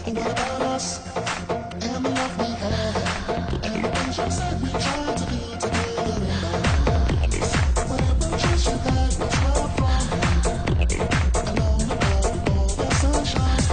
What about us? And the love we had, and the things you said we tried to do together. Whatever choice you had was far from alone above all the sunshine.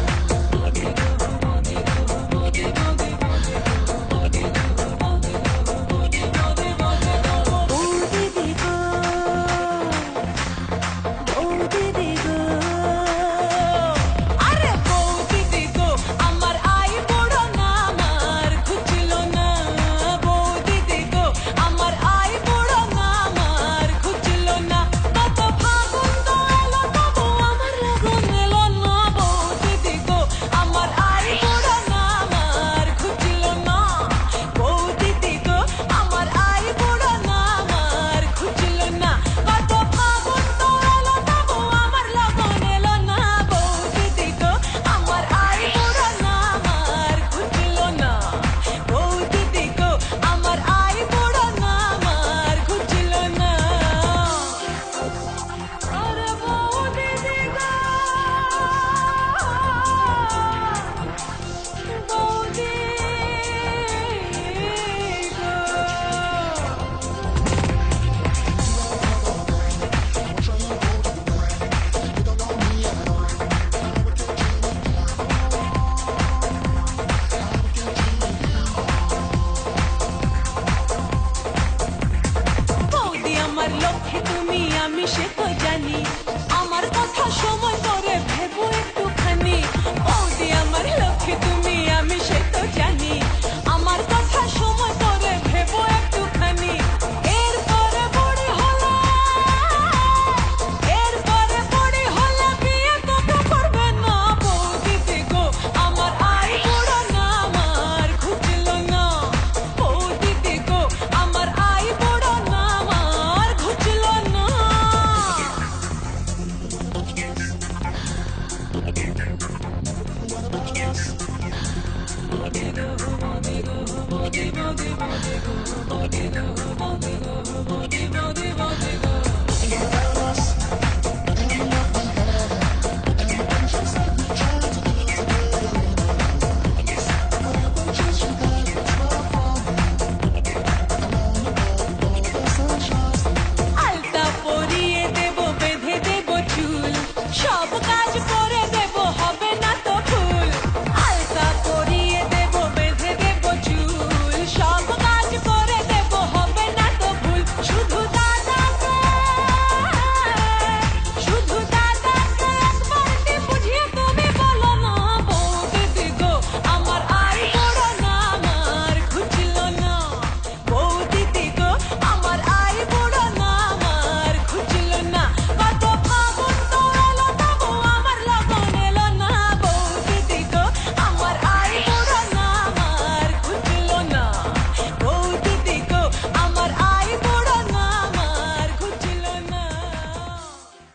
আমি সে তো জানি আমার কথা সময় করে ভেবো একটুখানি বৌদি আমার লক্ষ্মী তুমি আমি সে তো জানি আমার কথা সময় করে ভেবো একটুখানি এরপরে বড়ি হলে বিয়ে তো করবে না বৌদি গো আমার আই বুড়ো না আমার ঘুচলো না বৌদি গো আমার আই বুড়ো না আমার ঘুচলো না Body go, body go, body go, body go, body go, body go.